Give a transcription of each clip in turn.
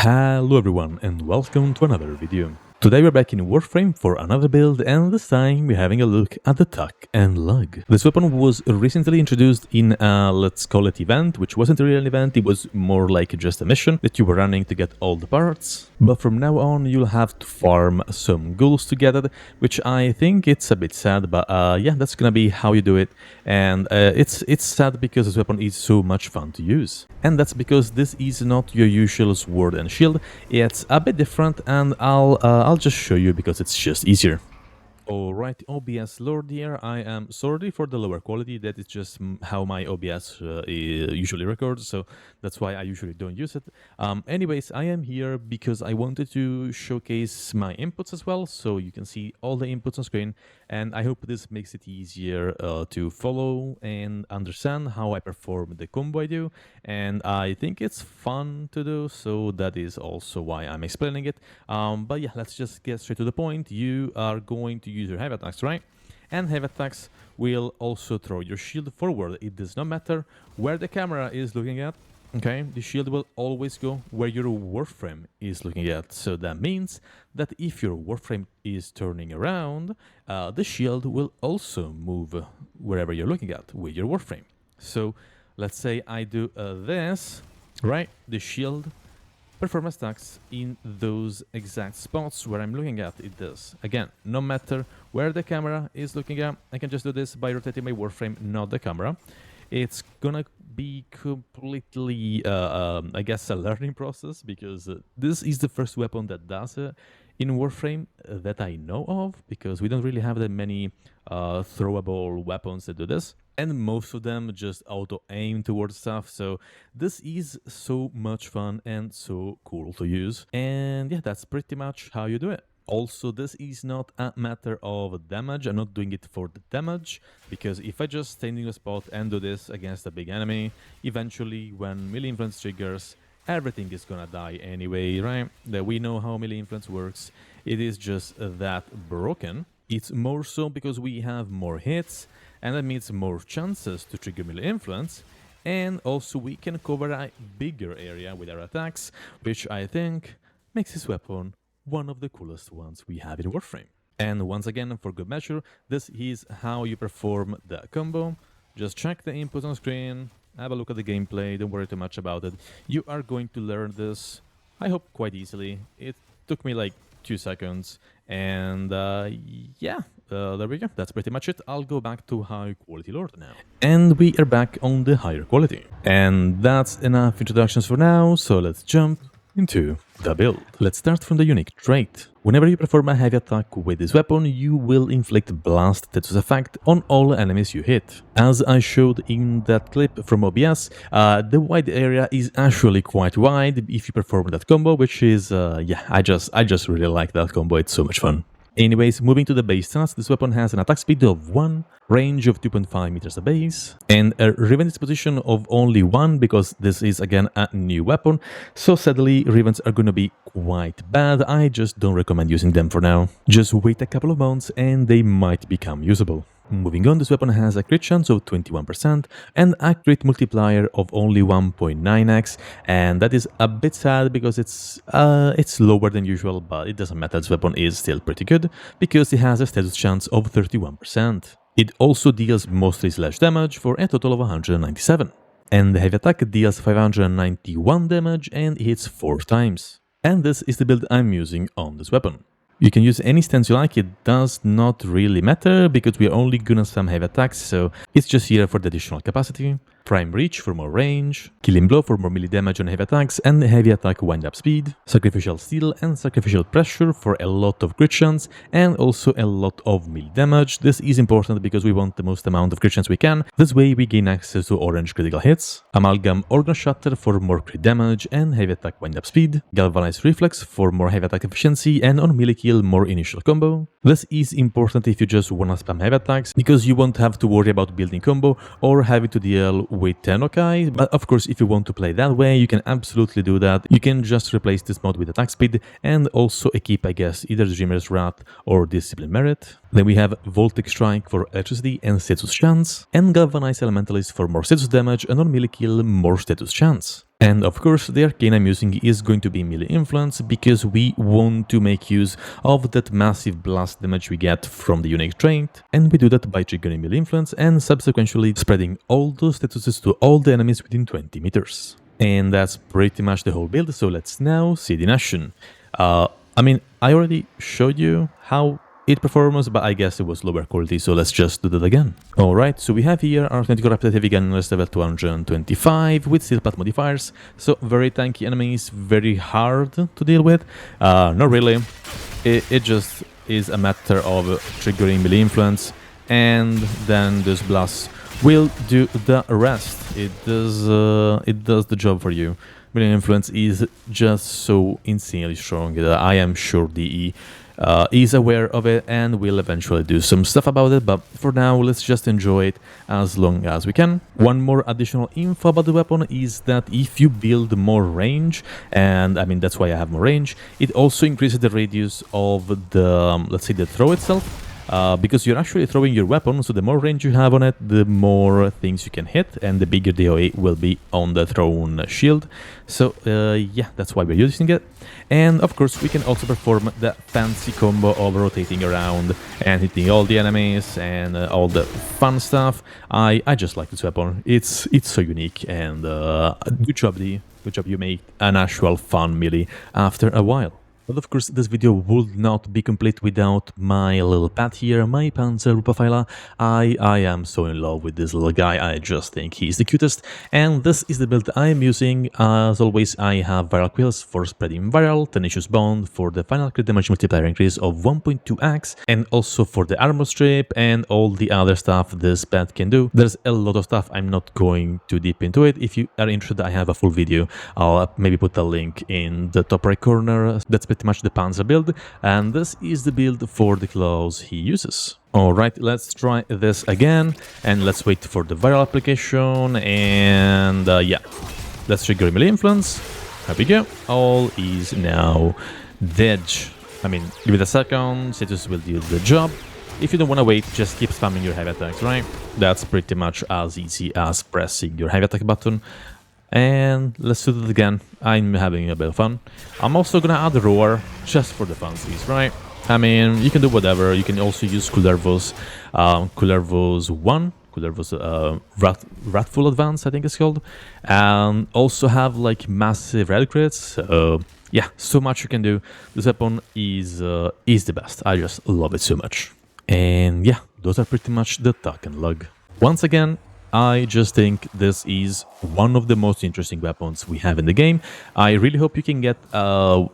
Hello everyone and welcome to another video. Today we're back in Warframe for another build, and this time we're having a look at the Tuck and Lug. This weapon was recently introduced in a, let's call it event, which wasn't really an event, it was more like just a mission that you were running to get all the parts. But from now on you'll have to farm some ghouls to get it, which I think it's a bit sad, but yeah, that's gonna be how you do it. And it's sad because this weapon is so much fun to use. And that's because this is not your usual sword and shield, it's a bit different, and I'll just show you because it's just easier. Alright, OBS Lord here. I am sorry for the lower quality, that is just how my OBS usually records, so that's why I usually don't use it. Anyways, I am here because I wanted to showcase my inputs as well, so you can see all the inputs on screen, and I hope this makes it easier to follow and understand how I perform the combo I do, and I think it's fun to do, so that is also why I'm explaining it. But yeah, let's just get straight to the point. You are going to use your heavy attacks, right? And heavy attacks will also throw your shield forward. It does not matter where the camera is looking at. Okay, the shield will always go where your Warframe is looking at. So that means that if your Warframe is turning around, the shield will also move wherever you're looking at with your Warframe. So let's say I do this, right? The shield performance attacks in those exact spots where I'm looking at. It does. Again, no matter where the camera is looking at, I can just do this by rotating my Warframe, not the camera. It's gonna be completely, I guess, a learning process, because this is the first weapon that does it in Warframe that I know of, because we don't really have that many throwable weapons that do this, and most of them just auto-aim towards stuff, so this is so much fun and so cool to use. And yeah, that's pretty much how you do it. Also, this is not a matter of damage. I'm not doing it for the damage, because if I just stand in a spot and do this against a big enemy, eventually when melee influence triggers, everything is gonna die anyway, right? That we know how melee influence works. It is just that broken. It's more so because we have more hits, and that means more chances to trigger melee influence, and also we can cover a bigger area with our attacks, which I think makes this weapon one of the coolest ones we have in Warframe. And once again, for good measure, this is how you perform the combo. Just check the input on screen, have a look at the gameplay, don't worry too much about it. You are going to learn this, I hope, quite easily. It took me like 2 seconds, and yeah, there we go. That's pretty much it. I'll go back to high quality lord now. And we are back on the higher quality. And that's enough introductions for now, so let's jump into the build. Let's start from the unique trait. Whenever you perform a heavy attack with this weapon, you will inflict blast status effect on all enemies you hit. As I showed in that clip from OBS, the wide area is actually quite wide if you perform that combo, which is, yeah, I just really like that combo, it's so much fun. Anyways, moving to the base stats, this weapon has an attack speed of 1, range of 2.5 meters at base, and a Riven disposition of only 1, because this is again a new weapon, so sadly Rivens are gonna be quite bad. I just don't recommend using them for now. Just wait a couple of months and they might become usable. Moving on, this weapon has a crit chance of 21% and a crit multiplier of only 1.9x, and that is a bit sad because it's lower than usual, but it doesn't matter. This weapon is still pretty good because it has a status chance of 31%. It also deals mostly slash damage for a total of 197. And the heavy attack deals 591 damage and hits 4 times. And this is the build I'm using on this weapon. You can use any stance you like, it does not really matter because we are only gonna spam heavy attacks, so it's just here for the additional capacity. Prime Reach for more range, Killing Blow for more melee damage on heavy attacks and heavy attack wind-up speed, Sacrificial Steel and Sacrificial Pressure for a lot of crit chance and also a lot of melee damage. This is important because we want the most amount of crit chance we can, this way we gain access to orange critical hits, Amalgam Organ Shatter for more crit damage and heavy attack wind-up speed, Galvanized Reflex for more heavy attack efficiency and on melee kill more initial combo. This is important if you just wanna spam heavy attacks, because you won't have to worry about building combo or having to deal with Tenokai, but of course if you want to play that way, you can absolutely do that. You can just replace this mod with attack speed and also equip, I guess, either Dreamer's Wrath or Discipline Merit. Then we have Voltic Strike for electricity and status chance, and Galvanized Elementalist for more status damage and on melee kill more status chance. And of course, the arcane I'm using is going to be melee influence because we want to make use of that massive blast damage we get from the unique trait, and we do that by triggering melee influence and subsequently spreading all those statuses to all the enemies within 20 meters. And that's pretty much the whole build, so let's now see it in action. I already showed you how it performs, but I guess it was lower quality, so let's just do that again. Alright, so we have here our 20 corrupted heavy gunners level 225 with steel path modifiers, so very tanky enemies, very hard to deal with. Not really, it just is a matter of triggering melee influence, and then this blast will do the rest. It does the job for you. Melee influence is just so insanely strong that I am sure DE is aware of it and will eventually do some stuff about it, but for now let's just enjoy it as long as we can. One more additional info about the weapon is that if you build more range, and I mean that's why I have more range, it also increases the radius of the, let's say, the throw itself. Because you're actually throwing your weapon, so the more range you have on it, the more things you can hit, and the bigger the OA will be on the thrown shield. So yeah, that's why we're using it. And of course, we can also perform the fancy combo of rotating around and hitting all the enemies and all the fun stuff. I just like this weapon. It's so unique, and good job, D. Good job, you made an actual fun melee after a while. But of course, this video would not be complete without my little pet here, my Panzer Rupafila. I am so in love with this little guy, I just think he's the cutest. And this is the build I am using. As always, I have Viral Quills for spreading viral, Tenacious Bond for the final crit damage multiplier increase of 1.2x, and also for the armor strip and all the other stuff this pet can do. There's a lot of stuff, I'm not going too deep into it. If you are interested, I have a full video. I'll maybe put a link in the top right corner. That's pretty much the Panzer build, and this is the build for the claws he uses. Alright, let's try this again, and let's wait for the viral application, and yeah, let's trigger melee influence. There we go, all is now dead. I mean, give it a second, Citrus will do the job. If you don't want to wait, just keep spamming your heavy attacks, right? That's pretty much as easy as pressing your heavy attack button. And let's do that again. I'm having a bit of fun. I'm also gonna add Roar just for the funsies, right? I mean, you can do whatever. You can also use Kullervo's 1, Kullervo's Wrathful Advance, I think it's called, and also have like massive red crits. Yeah, so much you can do. This weapon is the best. I just love it so much. And yeah, those are pretty much the Tuck and Lug. Once again, I just think this is one of the most interesting weapons we have in the game. I really hope you can get, well,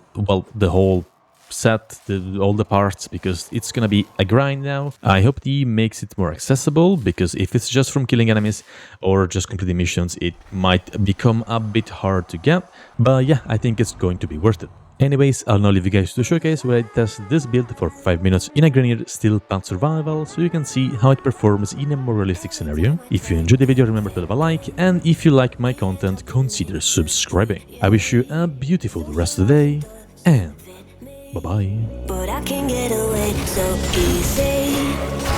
the whole set, all the parts, because it's gonna be a grind now. I hope he makes it more accessible, because if it's just from killing enemies or just completing missions, it might become a bit hard to get. But yeah, I think it's going to be worth it. Anyways, I'll now leave you guys to the showcase where I test this build for 5 minutes in a Grenier Steel Path Survival, so you can see how it performs in a more realistic scenario. If you enjoyed the video, remember to leave a like, and if you like my content, consider subscribing. I wish you a beautiful rest of the day, and bye-bye. But I can get away so easy.